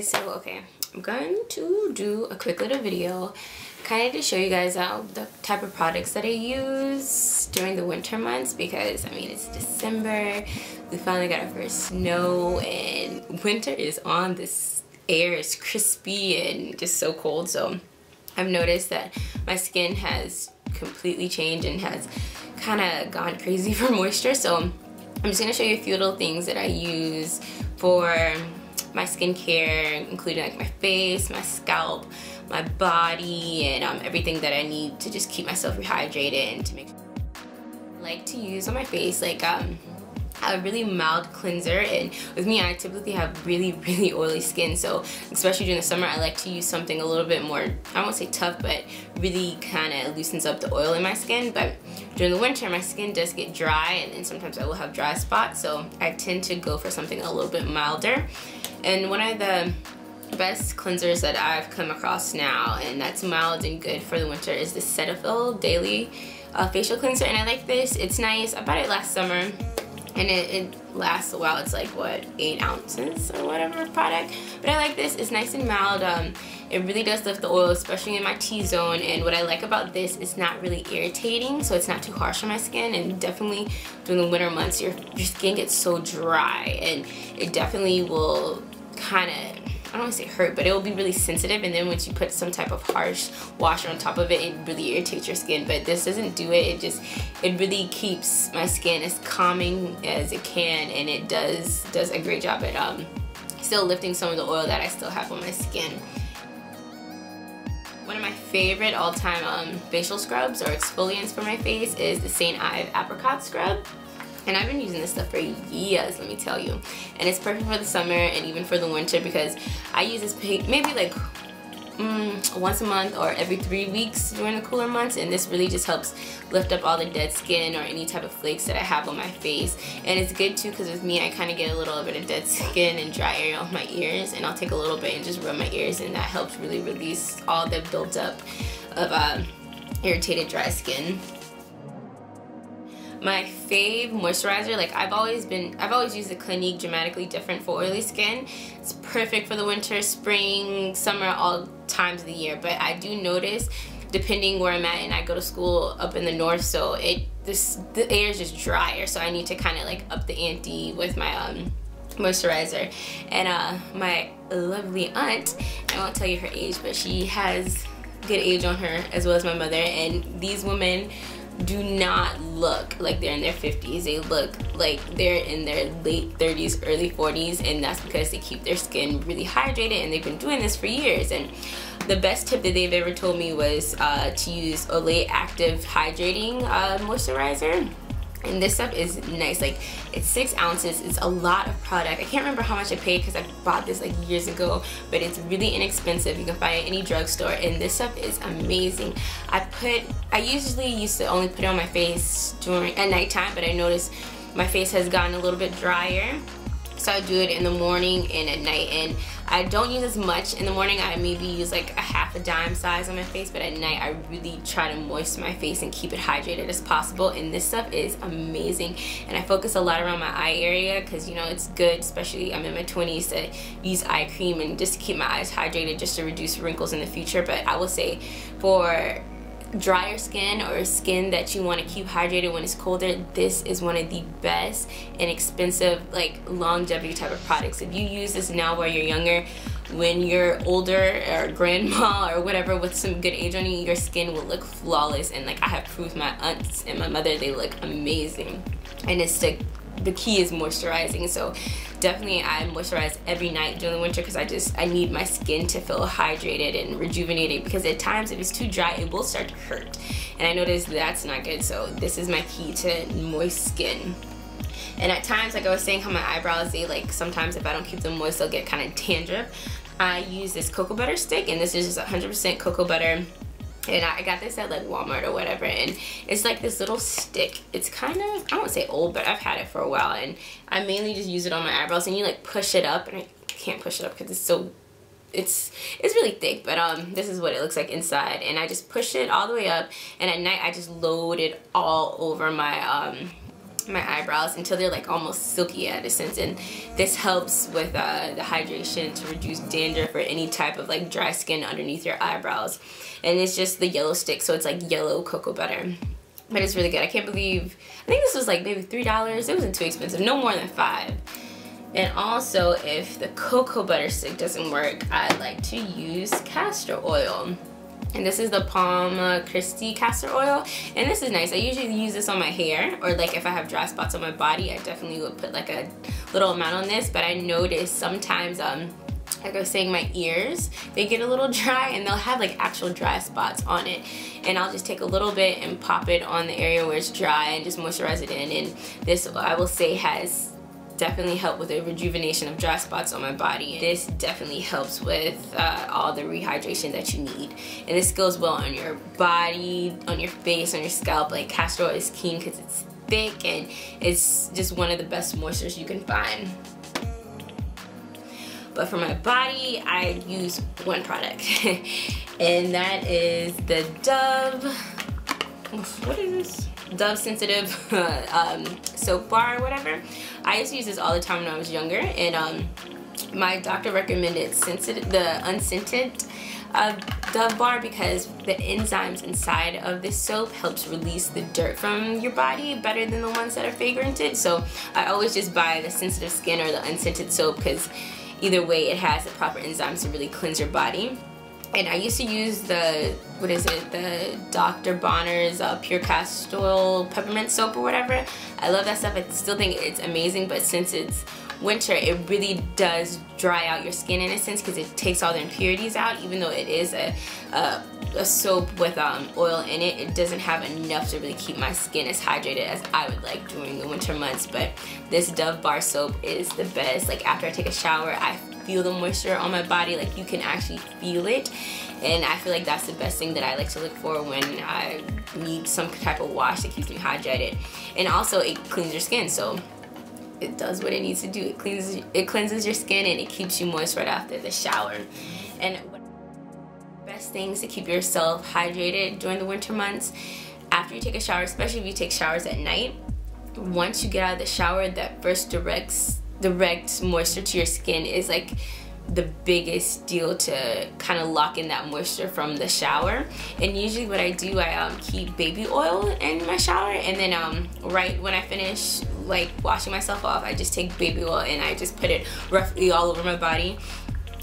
guys, so okay, I'm going to do a quick little video kind of to show you guys the type of products that I use during the winter months, because I mean it's December, we finally got our first snow and winter is on. This air is crispy and just so cold, so I've noticed that my skin has completely changed and has kind of gone crazy for moisture. So I'm just going to show you a few little things that I use for my skincare, including like my face, my scalp, my body, and everything that I need to just keep myself rehydrated and to make sure. I like to use on my face like a really mild cleanser, and with me I typically have really oily skin, so especially during the summer I like to use something a little bit more, I won't say tough, but really kind of loosens up the oil in my skin. But during the winter my skin does get dry, and sometimes I will have dry spots, so I tend to go for something a little bit milder. And one of the best cleansers that I've come across now, and that's mild and good for the winter, is the Cetaphil Daily Facial Cleanser. And I like this. It's nice. I bought it last summer, and it lasts a while. It's like, what, 8 ounces or whatever product. But I like this. It's nice and mild. It really does lift the oil, especially in my T-zone. And what I like about this, it's not really irritating, so it's not too harsh on my skin. And definitely during the winter months, your skin gets so dry, and it definitely will kind of, I don't want to say hurt, but it will be really sensitive, and then once you put some type of harsh washer on top of it, it really irritates your skin. But this doesn't do it. It really keeps my skin as calming as it can, and it does a great job at still lifting some of the oil that I still have on my skin. One of my favorite all-time facial scrubs or exfoliants for my face is the St. Ives Apricot scrub. And I've been using this stuff for years, let me tell you. And it's perfect for the summer and even for the winter, because I use this maybe like once a month or every 3 weeks during the cooler months. And this really just helps lift up all the dead skin or any type of flakes that I have on my face. And it's good too, because with me I kind of get a little bit of dead skin and dry area on my ears. And I'll take a little bit and just rub my ears, and that helps really release all the buildup of irritated dry skin. My fave moisturizer, like I've always used the Clinique Dramatically Different for oily skin. It's perfect for the winter, spring, summer, all times of the year. But I do notice, depending where I'm at, and I go to school up in the north, so the air is just drier, so I need to kind of like up the ante with my moisturizer. And my lovely aunt, I won't tell you her age, but she has good age on her, as well as my mother, and these women do not look like they're in their 50s. They look like they're in their late 30s, early 40s, and that's because they keep their skin really hydrated, and they've been doing this for years. And the best tip that they've ever told me was to use Olay Active Hydrating Moisturizer. And this stuff is nice. Like, it's 6 ounces. It's a lot of product. I can't remember how much I paid because I bought this like years ago, but it's really inexpensive. You can find it at any drugstore, and this stuff is amazing. I usually used to only put it on my face at nighttime, but I noticed my face has gotten a little bit drier. So I do it in the morning and at night, and I don't use as much. In the morning I maybe use like a half a dime size on my face, but at night I really try to moisten my face and keep it hydrated as possible. And this stuff is amazing, and I focus a lot around my eye area, because you know it's good, especially I'm in my 20s, to use eye cream and just to keep my eyes hydrated, just to reduce wrinkles in the future. But I will say, for drier skin or skin that you want to keep hydrated when it's colder, this is one of the best and expensive, like, longevity type of products. If you use this now while you're younger, when you're older or grandma or whatever with some good age on you, your skin will look flawless. And like I have proof, my aunts and my mother, they look amazing. And it's the key is moisturizing. So definitely I moisturize every night during the winter, because I need my skin to feel hydrated and rejuvenated, because at times if it's too dry it will start to hurt, and I noticed that's not good. So this is my key to moist skin. And at times, like I was saying, how my eyebrows, they like, sometimes if I don't keep them moist they'll get kind of dandruff. I use this cocoa butter stick, and this is just 100% cocoa butter. And I got this at like Walmart or whatever, and it's like this little stick. It's kind of, I won't say old, but I've had it for a while, and I mainly just use it on my eyebrows. And you like push it up, and I can't push it up because it's really thick, but this is what it looks like inside. And I just push it all the way up, and at night I just load it all over my my eyebrows until they're like almost silky at a sense, and this helps with the hydration to reduce dandruff or any type of like dry skin underneath your eyebrows. And it's just the yellow stick, so it's like yellow cocoa butter, but it's really good. I can't believe, I think this was like maybe $3. It wasn't too expensive, no more than $5. And also, if the cocoa butter stick doesn't work, I like to use castor oil. And this is the Palm Christie Castor Oil, and this is nice. I usually use this on my hair, or like if I have dry spots on my body, I definitely would put like a little amount on this. But I notice sometimes, like I was saying, my ears, they get a little dry and they'll have like actual dry spots on it. And I'll just take a little bit and pop it on the area where it's dry and just moisturize it in. And this, I will say, has definitely help with the rejuvenation of dry spots on my body. This definitely helps with all the rehydration that you need. And this goes well on your body, on your face, on your scalp. Like castor oil is keen because it's thick and it's just one of the best moistures you can find. But for my body, I use one product and that is the Dove, what is this? Dove Sensitive soap bar or whatever. I used to use this all the time when I was younger, and my doctor recommended the Unscented Dove bar because the enzymes inside of this soap helps release the dirt from your body better than the ones that are fragranted. So I always just buy the sensitive skin or the unscented soap because either way it has the proper enzymes to really cleanse your body. And I used to use the, what is it, the Dr. Bonner's Pure Castor Oil Peppermint Soap or whatever. I love that stuff. I still think it's amazing, but since it's winter, it really does dry out your skin in a sense because it takes all the impurities out. Even though it is a soap with oil in it, it doesn't have enough to really keep my skin as hydrated as I would like during the winter months. But this Dove bar soap is the best. Like after I take a shower, I feel the moisture on my body, like you can actually feel it. And I feel like that's the best thing that I like to look for when I need some type of wash that keeps me hydrated. And also it cleans your skin, so it does what it needs to do. It cleanses your skin and it keeps you moist right after the shower. And best things to keep yourself hydrated during the winter months, after you take a shower, especially if you take showers at night, once you get out of the shower, that first direct moisture to your skin is like the biggest deal to kind of lock in that moisture from the shower. And usually what I do, I keep baby oil in my shower, and then right when I finish like washing myself off, I just take baby oil and I just put it roughly all over my body.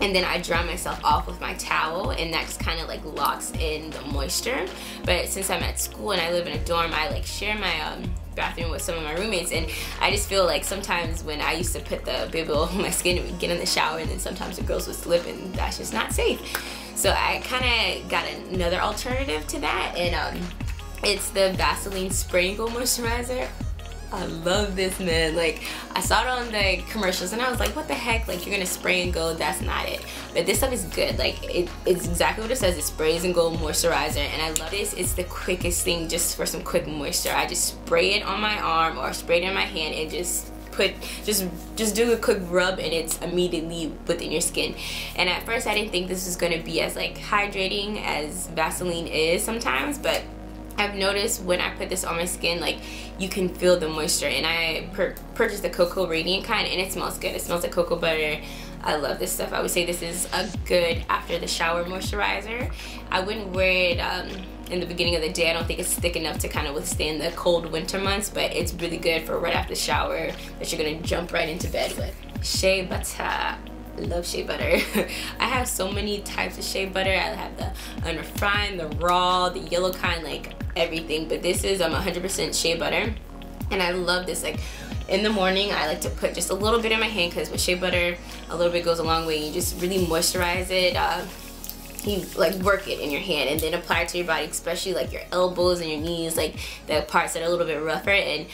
And then I dry myself off with my towel, and that just kind of like locks in the moisture. But since I'm at school and I live in a dorm, I like share my bathroom with some of my roommates, and I just feel like sometimes when I used to put the baby oil on my skin, it would get in the shower, and then sometimes the girls would slip, and that's just not safe. So I kind of got another alternative to that, and it's the Vaseline Spray and Go Moisturizer. I love this, man. Like, I saw it on the commercials and I was like, what the heck? Like, you're gonna spray and go, that's not it. But this stuff is good. Like, it's exactly what it says. It sprays and go moisturizer, and I love this. It's the quickest thing just for some quick moisture. I just spray it on my arm or spray it in my hand and just do a quick rub, and it's immediately within your skin. And at first I didn't think this was gonna be as like hydrating as Vaseline is sometimes, but I've noticed when I put this on my skin, like, you can feel the moisture. And I purchased the Cocoa Radiant kind, and it smells good. It smells like cocoa butter. I love this stuff. I would say this is a good after the shower moisturizer. I wouldn't wear it in the beginning of the day. I don't think it's thick enough to kind of withstand the cold winter months, but it's really good for right after the shower that you're gonna jump right into bed with. Shea Butter. I love shea butter. I have so many types of shea butter. I have the unrefined, the raw, the yellow kind, like everything. But this is 100% shea butter, and I love this. Like in the morning, I like to put just a little bit in my hand because with shea butter, a little bit goes a long way. You just really moisturize it. You like work it in your hand and then apply it to your body, especially like your elbows and your knees, like the parts that are a little bit rougher. And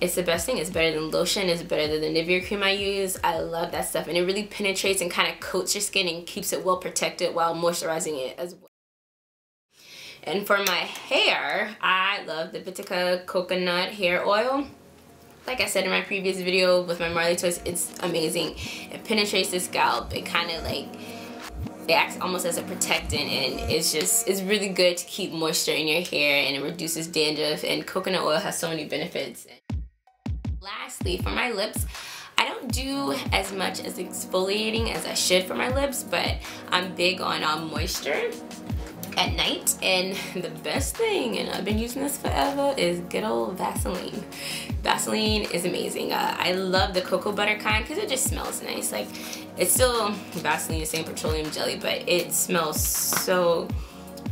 it's the best thing. It's better than lotion. It's better than the Nivea cream I use. I love that stuff. And it really penetrates and kind of coats your skin and keeps it well protected while moisturizing it as well. And for my hair, I love the Vatika Coconut Hair Oil. Like I said in my previous video with my Marley Twist, it's amazing. It penetrates the scalp. It kind of like, it acts almost as a protectant, and it's really good to keep moisture in your hair, and it reduces dandruff, and coconut oil has so many benefits. Lastly, for my lips, I don't do as much as exfoliating as I should for my lips, but I'm big on moisture at night, and the best thing, and I've been using this forever, is good old Vaseline. Vaseline is amazing. I love the cocoa butter kind because it just smells nice. Like, it's still Vaseline, the same petroleum jelly, but it smells so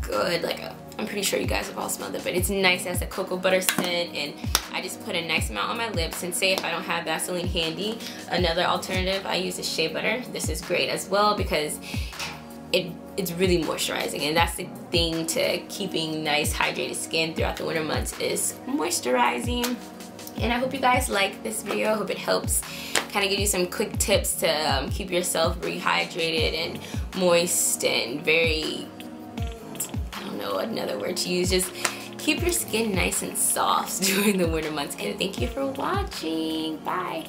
good. Like, I'm pretty sure you guys have all smelled it, but it's nice as a cocoa butter scent, and I just put a nice amount on my lips. And say if I don't have Vaseline handy, another alternative I use is Shea Butter. This is great as well because it's really moisturizing, and that's the thing to keeping nice hydrated skin throughout the winter months is moisturizing. And I hope you guys like this video. I hope it helps kind of give you some quick tips to keep yourself rehydrated and moist and very, I don't know another word to use, just keep your skin nice and soft during the winter months. And thank you for watching. Bye.